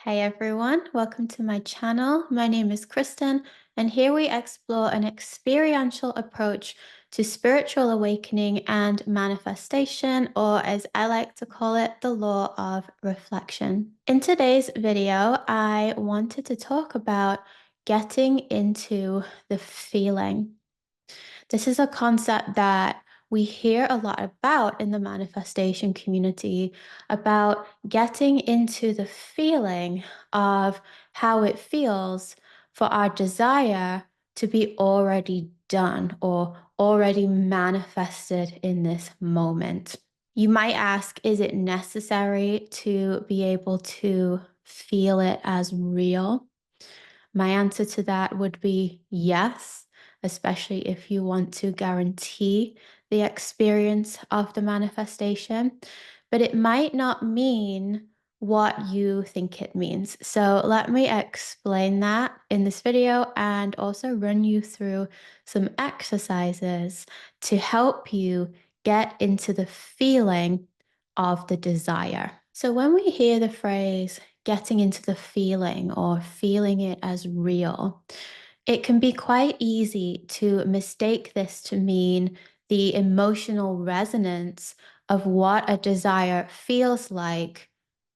Hey everyone, welcome to my channel. My name is Kristen, and here we explore an experiential approach to spiritual awakening and manifestation, or as I like to call it, the law of reflection. In today's video, I wanted to talk about getting into the feeling. This is a concept that we hear a lot about in the manifestation community about getting into the feeling of how it feels for our desire to be already done or already manifested in this moment. You might ask, is it necessary to be able to feel it as real? My answer to that would be yes, especially if you want to guarantee the experience of the manifestation. But it might not mean what you think it means. So let me explain that in this video and also run you through some exercises to help you get into the feeling of the desire. So when we hear the phrase getting into the feeling or feeling it as real, it can be quite easy to mistake this to mean the emotional resonance of what a desire feels like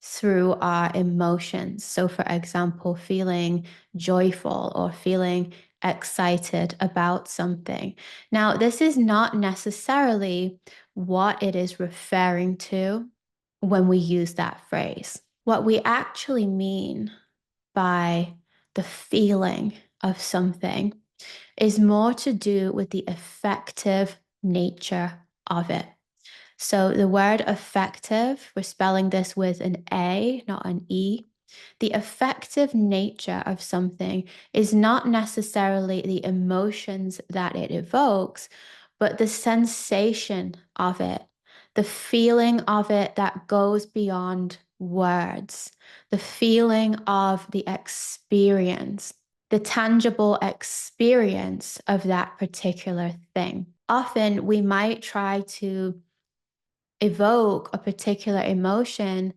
through our emotions. So, for example, feeling joyful or feeling excited about something. Now, this is not necessarily what it is referring to when we use that phrase. What we actually mean by the feeling of something is more to do with the affective nature of it. So the word affective, we're spelling this with an A, not an E. The affective nature of something is not necessarily the emotions that it evokes, but the sensation of it, the feeling of it that goes beyond words, the feeling of the experience, the tangible experience of that particular thing. Often we might try to evoke a particular emotion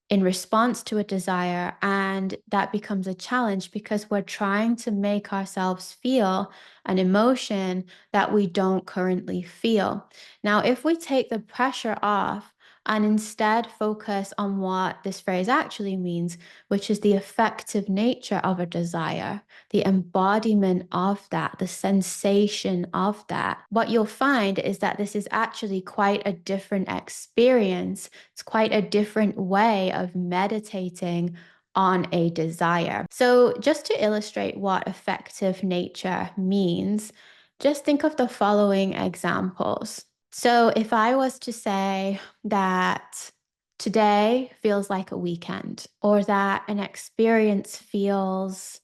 in response to a desire, and that becomes a challenge because we're trying to make ourselves feel an emotion that we don't currently feel. Now, if we take the pressure off and instead focus on what this phrase actually means, which is the affective nature of a desire, the embodiment of that, the sensation of that, what you'll find is that this is actually quite a different experience. It's quite a different way of meditating on a desire. So, just to illustrate what affective nature means, just think of the following examples. So, if I was to say that today feels like a weekend, or that an experience feels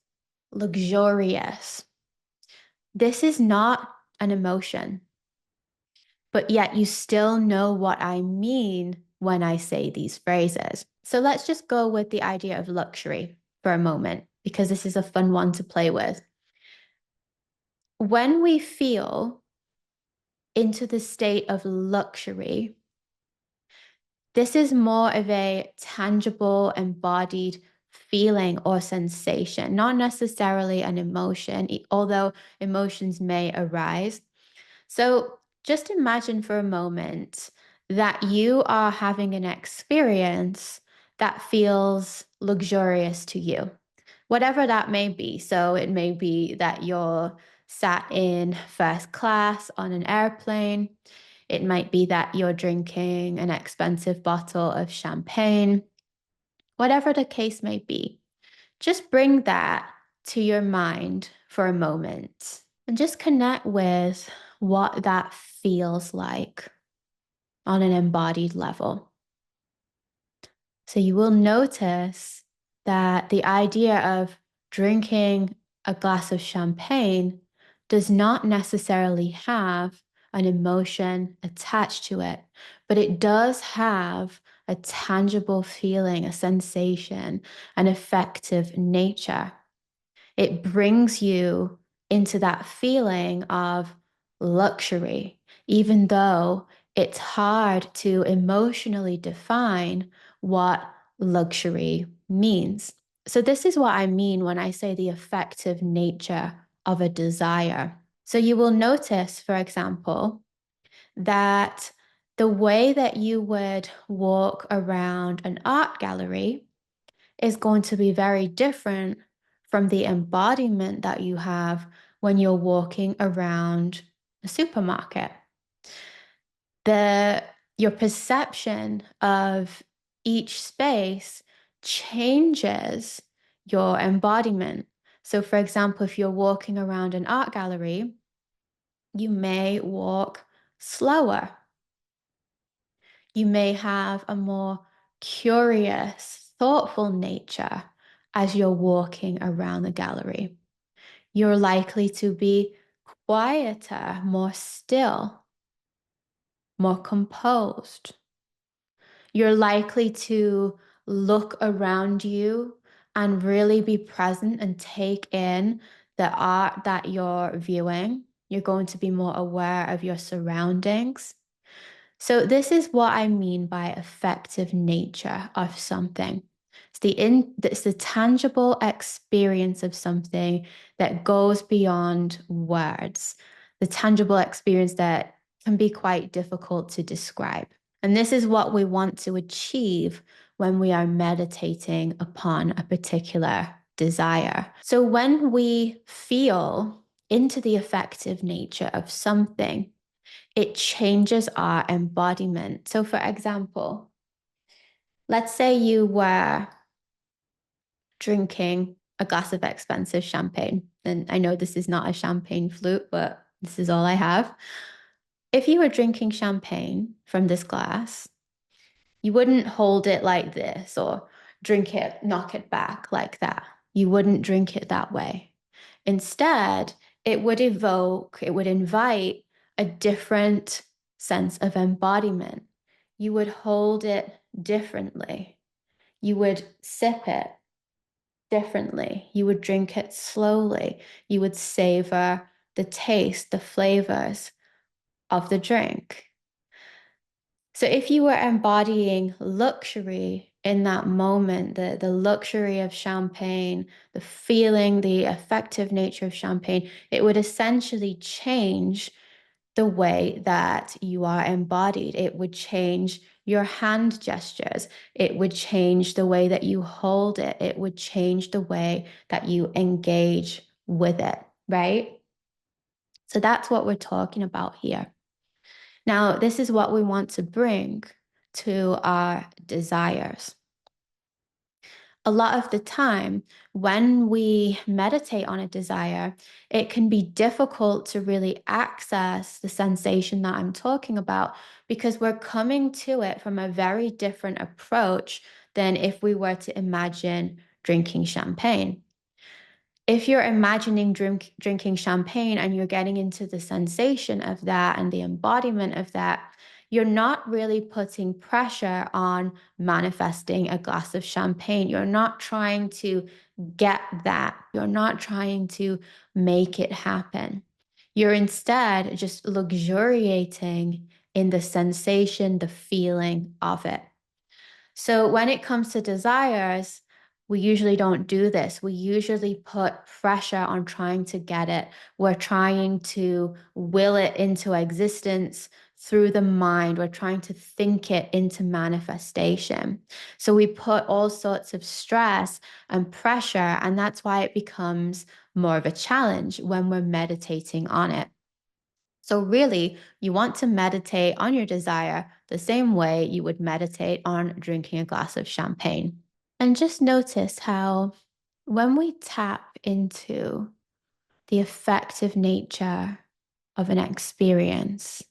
luxurious, this is not an emotion, but yet you still know what I mean when I say these phrases. So let's just go with the idea of luxury for a moment, because this is a fun one to play with. When we feel into the state of luxury, this is more of a tangible, embodied feeling or sensation, not necessarily an emotion, although emotions may arise. So just imagine for a moment that you are having an experience that feels luxurious to you, whatever that may be. So it may be that you're sat in first class on an airplane. It might be that you're drinking an expensive bottle of champagne, whatever the case may be. Just bring that to your mind for a moment and just connect with what that feels like on an embodied level. So you will notice that the idea of drinking a glass of champagne does not necessarily have an emotion attached to it, but it does have a tangible feeling, a sensation, an affective nature. It brings you into that feeling of luxury, even though it's hard to emotionally define what luxury means. So, this is what I mean when I say the affective nature of a desire. So, you will notice, for example, that the way that you would walk around an art gallery is going to be very different from the embodiment that you have when you're walking around a supermarket. Your perception of each space changes your embodiment. So, for example, if you're walking around an art gallery, you may walk slower. You may have a more curious, thoughtful nature as you're walking around the gallery. You're likely to be quieter, more still, more composed. You're likely to look around you and really be present and take in the art that you're viewing. You're going to be more aware of your surroundings. So this is what I mean by affective nature of something. It's the tangible experience of something that goes beyond words, the tangible experience that can be quite difficult to describe. And this is what we want to achieve when we are meditating upon a particular desire. So when we feel into the affective nature of something, it changes our embodiment. So, for example, let's say you were drinking a glass of expensive champagne. And I know this is not a champagne flute, but this is all I have. If you were drinking champagne from this glass, you wouldn't hold it like this or drink it, knock it back like that. You wouldn't drink it that way. Instead, it would invite a different sense of embodiment. You would hold it differently. You would sip it differently. You would drink it slowly. You would savor the taste, the flavors of the drink. So if you were embodying luxury in that moment, the luxury of champagne, the feeling, the affective nature of champagne, it would essentially change the way that you are embodied. It would change your hand gestures. It would change the way that you hold it. It would change the way that you engage with it, right? So that's what we're talking about here. Now, this is what we want to bring to our desires. A lot of the time, when we meditate on a desire, it can be difficult to really access the sensation that I'm talking about because we're coming to it from a very different approach than if we were to imagine drinking champagne. If you're imagining drinking champagne and you're getting into the sensation of that and the embodiment of that, you're not really putting pressure on manifesting a glass of champagne. You're not trying to get that. You're not trying to make it happen. You're instead just luxuriating in the sensation, the feeling of it. So when it comes to desires, we usually don't do this. We usually put pressure on trying to get it. We're trying to will it into existence through the mind. We're trying to think it into manifestation. So we put all sorts of stress and pressure, and that's why it becomes more of a challenge when we're meditating on it. So, really, you want to meditate on your desire the same way you would meditate on drinking a glass of champagne. And just notice how when we tap into the affective nature of an experience,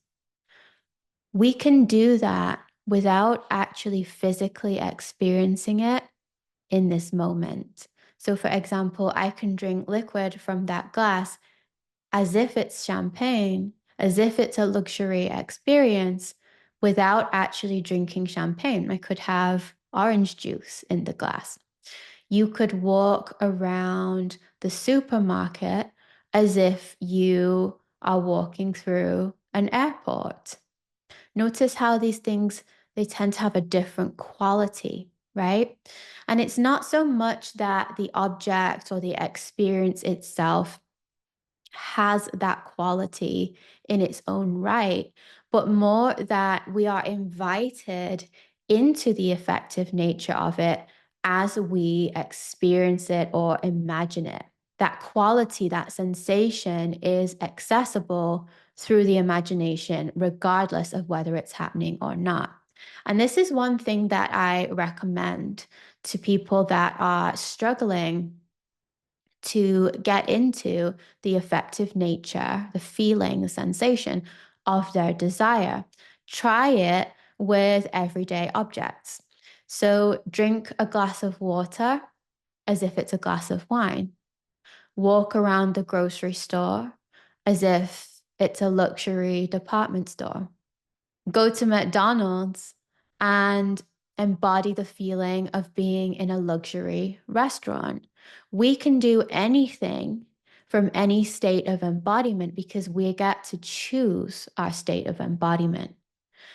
we can do that without actually physically experiencing it in this moment. So, for example, I can drink liquid from that glass as if it's champagne, as if it's a luxury experience without actually drinking champagne. I could have orange juice in the glass. You could walk around the supermarket as if you are walking through an airport. Notice how these things, they tend to have a different quality, right? And it's not so much that the object or the experience itself has that quality in its own right, but more that we are invited into the effective nature of it as we experience it or imagine it. That quality, that sensation is accessible through the imagination, regardless of whether it's happening or not. And this is one thing that I recommend to people that are struggling to get into the effective nature, the feeling, the sensation of their desire. Try it with everyday objects. So drink a glass of water as if it's a glass of wine. Walk around the grocery store as if it's a luxury department store. Go to McDonald's and embody the feeling of being in a luxury restaurant. We can do anything from any state of embodiment because we get to choose our state of embodiment.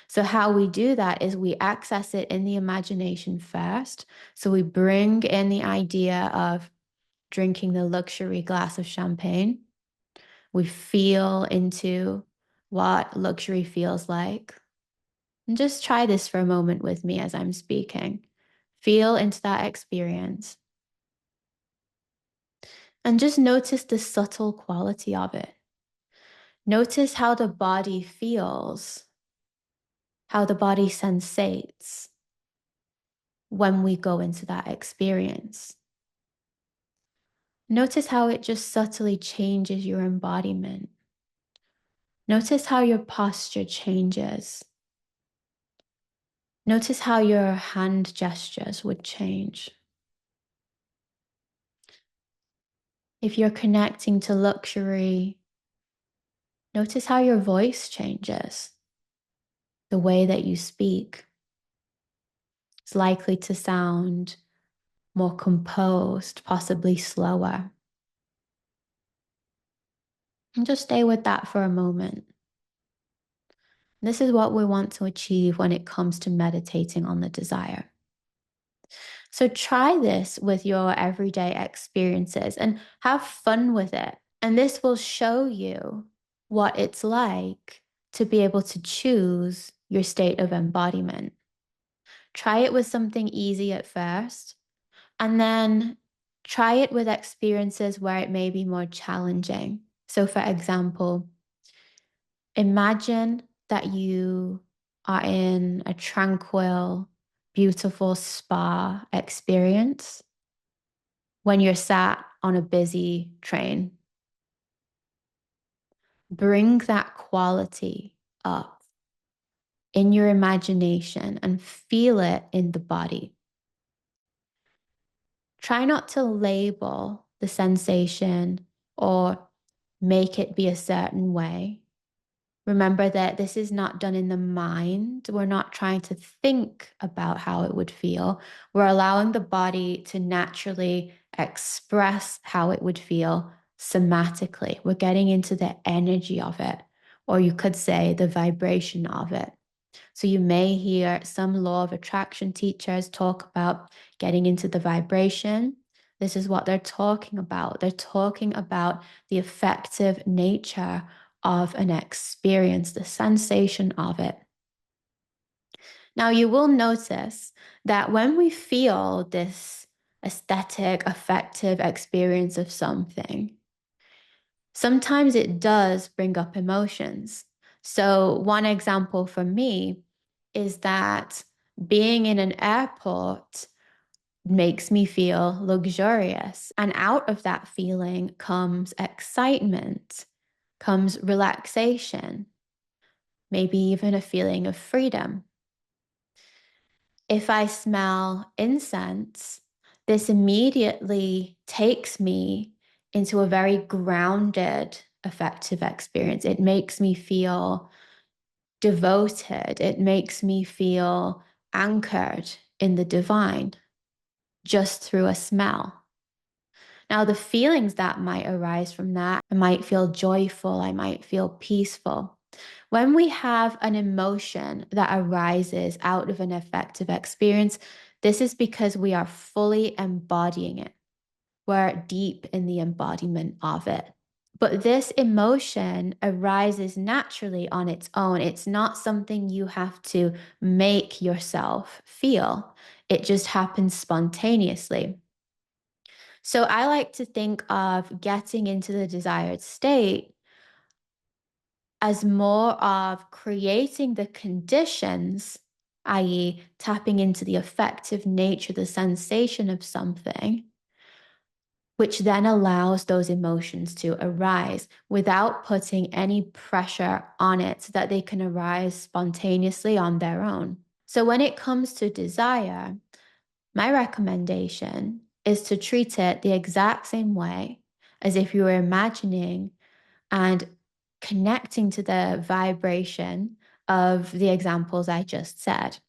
So, how we do that is we access it in the imagination first. So, we bring in the idea of drinking the luxury glass of champagne. We feel into what luxury feels like. And just try this for a moment with me as I'm speaking. Feel into that experience. And just notice the subtle quality of it. Notice how the body feels, how the body sensates when we go into that experience. Notice how it just subtly changes your embodiment. Notice how your posture changes. Notice how your hand gestures would change. If you're connecting to luxury, notice how your voice changes. The way that you speak is likely to sound more composed, possibly slower. And just stay with that for a moment. This is what we want to achieve when it comes to meditating on the desire. So try this with your everyday experiences and have fun with it. And this will show you what it's like to be able to choose your state of embodiment. Try it with something easy at first, and then try it with experiences where it may be more challenging. So, for example, imagine that you are in a tranquil, beautiful spa experience when you're sat on a busy train. Bring that quality up in your imagination and feel it in the body. Try not to label the sensation or make it be a certain way. Remember that this is not done in the mind. We're not trying to think about how it would feel. We're allowing the body to naturally express how it would feel somatically. We're getting into the energy of it, or you could say the vibration of it. So you may hear some law of attraction teachers talk about getting into the vibration. This is what they're talking about. They're talking about the effective nature of an experience, the sensation of it. Now, you will notice that when we feel this aesthetic, affective experience of something, sometimes it does bring up emotions. So, one example for me is that being in an airport makes me feel luxurious. And out of that feeling comes excitement, comes relaxation, maybe even a feeling of freedom. If I smell incense, this immediately takes me into a very grounded, affective experience. It makes me feel devoted. It makes me feel anchored in the divine just through a smell. Now, the feelings that might arise from that, I might feel joyful, I might feel peaceful. When we have an emotion that arises out of an affective experience, This is because we are fully embodying it. We're deep in the embodiment of it. But this emotion arises naturally on its own. It's not something you have to make yourself feel. It just happens spontaneously. So I like to think of getting into the desired state as more of creating the conditions, i.e., tapping into the affective nature, the sensation of something, which then allows those emotions to arise without putting any pressure on it so that they can arise spontaneously on their own. So when it comes to desire, my recommendation is to treat it the exact same way as if you were imagining and connecting to the vibration of the examples I just said.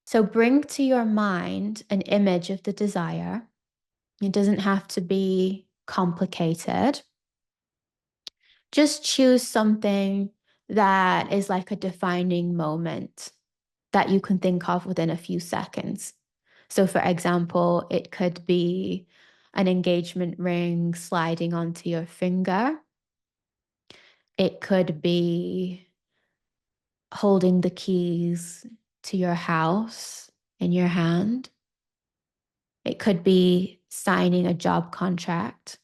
So bring to your mind an image of the desire. It doesn't have to be complicated. Just choose something that is like a defining moment that you can think of within a few seconds. So, for example, it could be an engagement ring sliding onto your finger. It could be holding the keys to your house in your hand. It could be signing a job contract.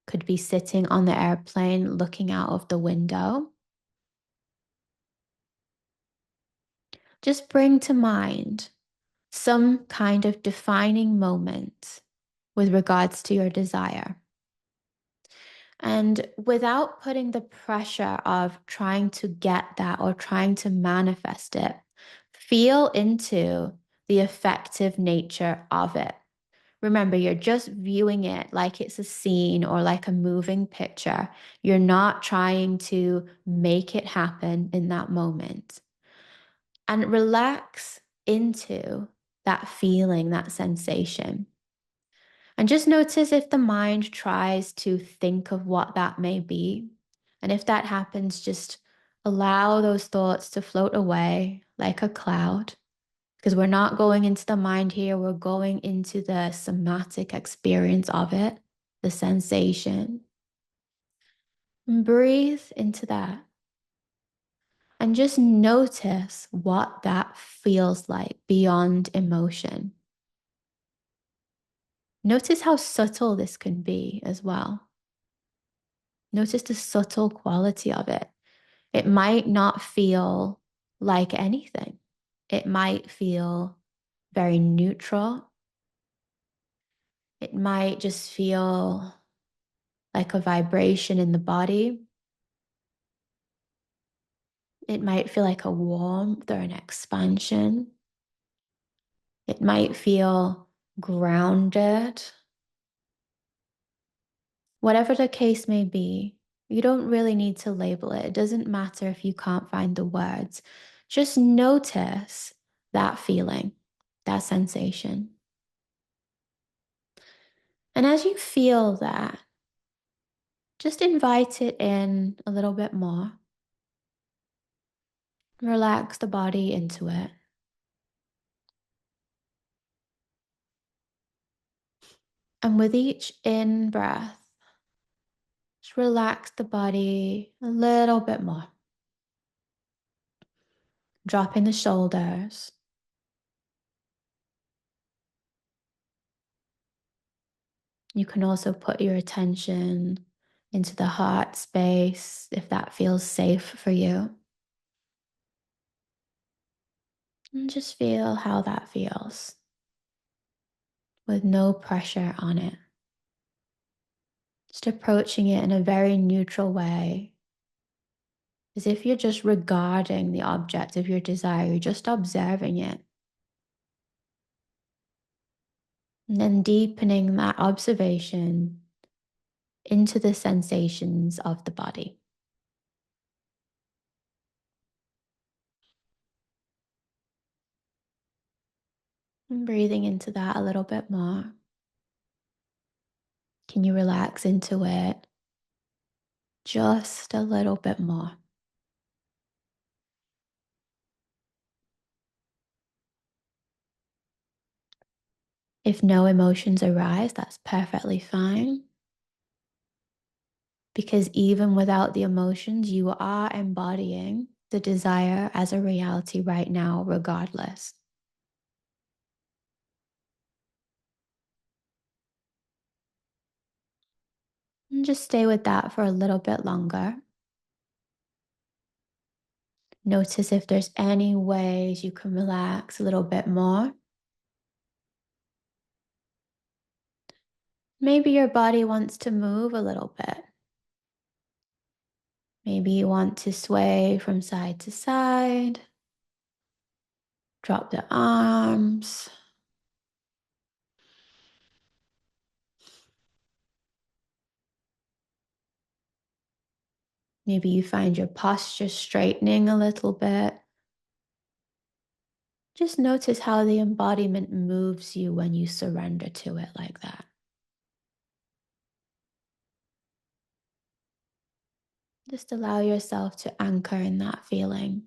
Could be sitting on the airplane looking out of the window. Just bring to mind some kind of defining moment with regards to your desire. And without putting the pressure of trying to get that or trying to manifest it, feel into the effective nature of it. Remember, you're just viewing it like it's a scene or like a moving picture. You're not trying to make it happen in that moment. And relax into that feeling, that sensation. And just notice if the mind tries to think of what that may be. And if that happens, just allow those thoughts to float away like a cloud. Because we're not going into the mind here, we're going into the somatic experience of it, the sensation. And breathe into that. And just notice what that feels like beyond emotion. Notice how subtle this can be as well. Notice the subtle quality of it. It might not feel like anything. It might feel very neutral. It might just feel like a vibration in the body. It might feel like a warmth or an expansion. It might feel grounded. Whatever the case may be, you don't really need to label it. It doesn't matter if you can't find the words. Just notice that feeling, that sensation. And as you feel that, just invite it in a little bit more. Relax the body into it. And with each in breath, just relax the body a little bit more. Dropping the shoulders. You can also put your attention into the heart space if that feels safe for you. And just feel how that feels with no pressure on it. Just approaching it in a very neutral way, as if you're just regarding the object of your desire, you're just observing it. And then deepening that observation into the sensations of the body. And breathing into that a little bit more. Can you relax into it just a little bit more? If no emotions arise, that's perfectly fine. Because even without the emotions, you are embodying the desire as a reality right now, regardless. And just stay with that for a little bit longer. Notice if there's any ways you can relax a little bit more. Maybe your body wants to move a little bit. Maybe you want to sway from side to side. Drop the arms. Maybe you find your posture straightening a little bit. Just notice how the embodiment moves you when you surrender to it like that. Just allow yourself to anchor in that feeling.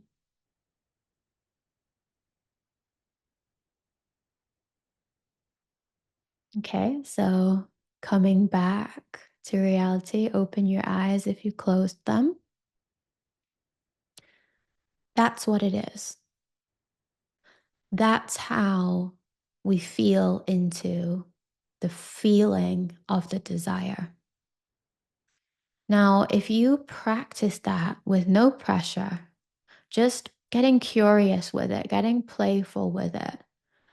Okay, so coming back to reality, open your eyes if you closed them. That's what it is. That's how we feel into the feeling of the desire. Now, if you practice that with no pressure, just getting curious with it, getting playful with it,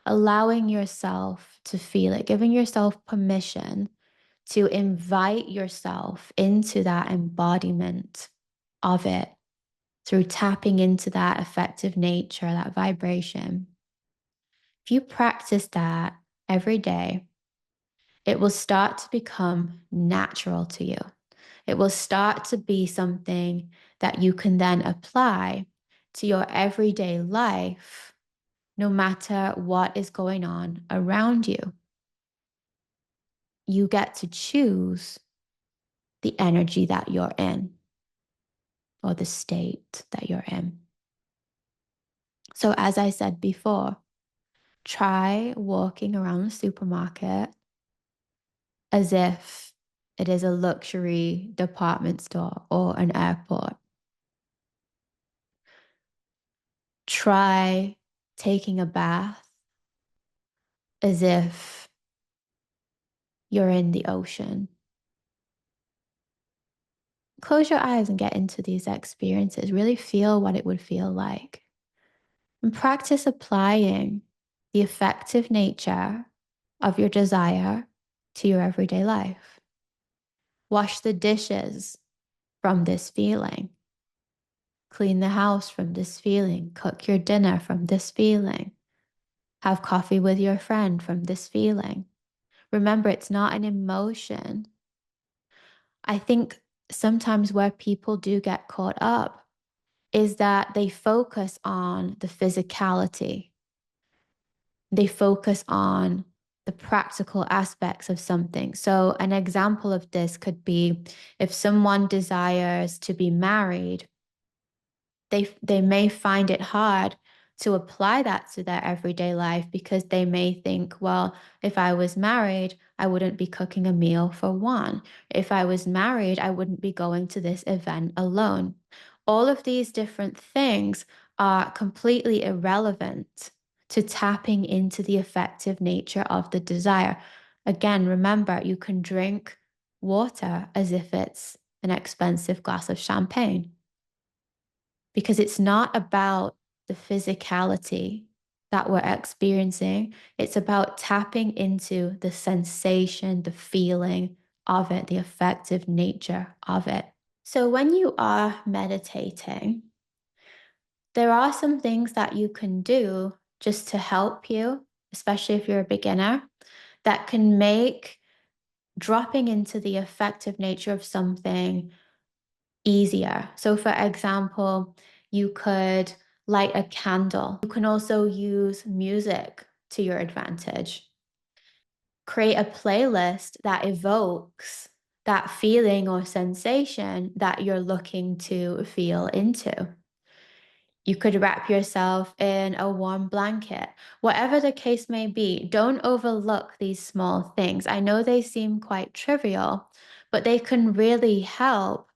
allowing yourself to feel it, giving yourself permission to invite yourself into that embodiment of it through tapping into that affective nature, that vibration. If you practice that every day, it will start to become natural to you. It will start to be something that you can then apply to your everyday life, no matter what is going on around you. You get to choose the energy that you're in or the state that you're in. So, as I said before, try walking around the supermarket as if it is a luxury department store or an airport. Try taking a bath as if you're in the ocean. Close your eyes and get into these experiences. Really feel what it would feel like. And practice applying the effective nature of your desire to your everyday life. Wash the dishes from this feeling. Clean the house from this feeling. Cook your dinner from this feeling. Have coffee with your friend from this feeling. Remember, it's not an emotion. I think sometimes where people do get caught up is that they focus on the physicality. They focus on the practical aspects of something. So, an example of this could be if someone desires to be married, they may find it hard to apply that to their everyday life because they may think, well, if I was married, I wouldn't be cooking a meal for one. If I was married, I wouldn't be going to this event alone. All of these different things are completely irrelevant to tapping into the effective nature of the desire. Again, remember, you can drink water as if it's an expensive glass of champagne because it's not about the physicality that we're experiencing. It's about tapping into the sensation, the feeling of it, the affective nature of it. So when you are meditating, there are some things that you can do just to help you, especially if you're a beginner, that can make dropping into the affective nature of something easier. So, for example, you could light a candle. You can also use music to your advantage. Create a playlist that evokes that feeling or sensation that you're looking to feel into. You could wrap yourself in a warm blanket. Whatever the case may be, don't overlook these small things. I know they seem quite trivial, but they can really help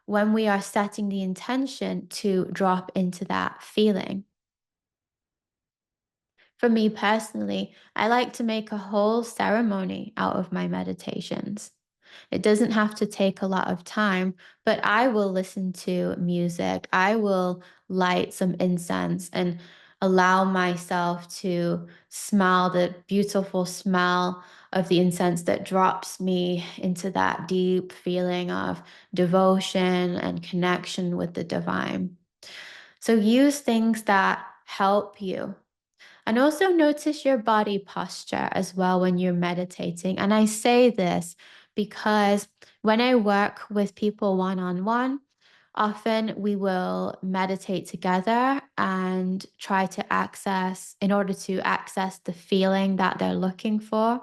when we are setting the intention to drop into that feeling. For me personally, I like to make a whole ceremony out of my meditations. It doesn't have to take a lot of time, but I will listen to music. I will light some incense and allow myself to smell the beautiful smell of the incense that drops me into that deep feeling of devotion and connection with the divine. So use things that help you. And also notice your body posture as well when you're meditating. And I say this because when I work with people one on one, often we will meditate together and try to access, in order to access the feeling that they're looking for.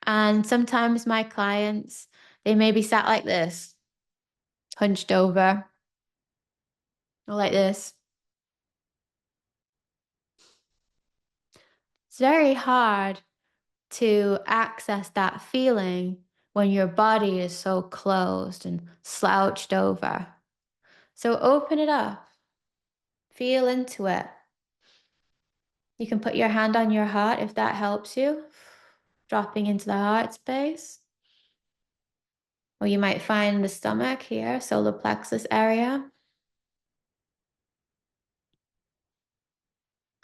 And sometimes my clients, they may be sat like this, hunched over, or like this. It's very hard to access that feeling when your body is so closed and slouched over. So open it up, feel into it. You can put your hand on your heart if that helps you, dropping into the heart space. Or you might find the stomach here, solar plexus area,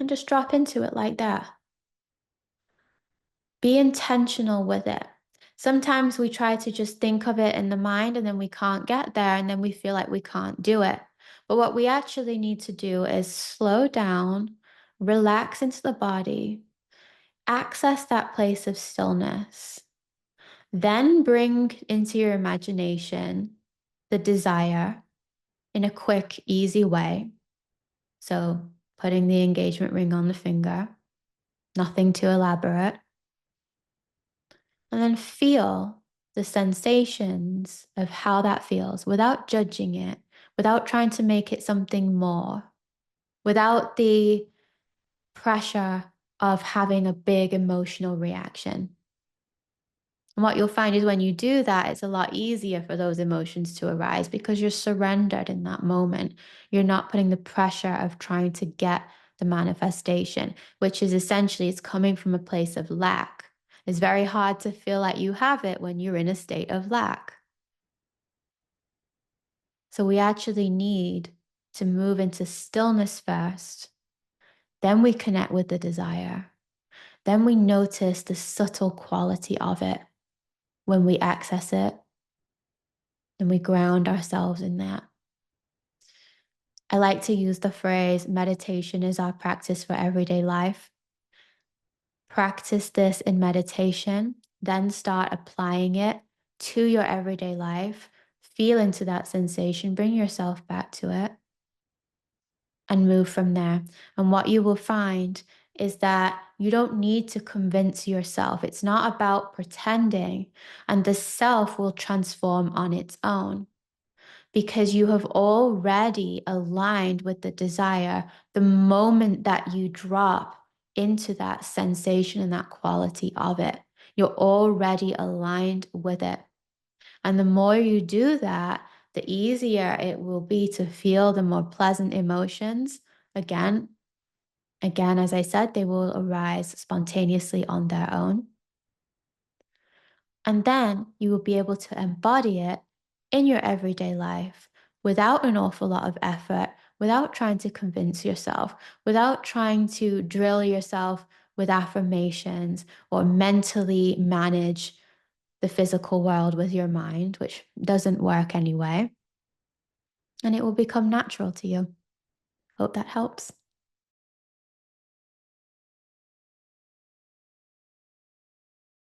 and just drop into it like that. Be intentional with it. Sometimes we try to just think of it in the mind and then we can't get there and then we feel like we can't do it. But what we actually need to do is slow down, relax into the body, access that place of stillness, then bring into your imagination the desire in a quick, easy way. So putting the engagement ring on the finger, nothing too elaborate. And then feel the sensations of how that feels without judging it, without trying to make it something more, without the pressure of having a big emotional reaction. And what you'll find is when you do that, it's a lot easier for those emotions to arise because you're surrendered in that moment. You're not putting the pressure of trying to get the manifestation, which is essentially it's coming from a place of lack. It's very hard to feel like you have it when you're in a state of lack. So we actually need to move into stillness first. Then we connect with the desire. Then we notice the subtle quality of it when we access it and we ground ourselves in that. I like to use the phrase meditation is our practice for everyday life. Practice this in meditation, then start applying it to your everyday life. Feel into that sensation, bring yourself back to it, and move from there. And what you will find is that you don't need to convince yourself. It's not about pretending, and the self will transform on its own because you have already aligned with the desire the moment that you drop into that sensation and that quality of it. You're already aligned with it. And the more you do that, the easier it will be to feel the more pleasant emotions. Again, as I said, they will arise spontaneously on their own. And then you will be able to embody it in your everyday life without an awful lot of effort, without trying to convince yourself, without trying to drill yourself with affirmations or mentally manage the physical world with your mind, which doesn't work anyway. And it will become natural to you. Hope that helps.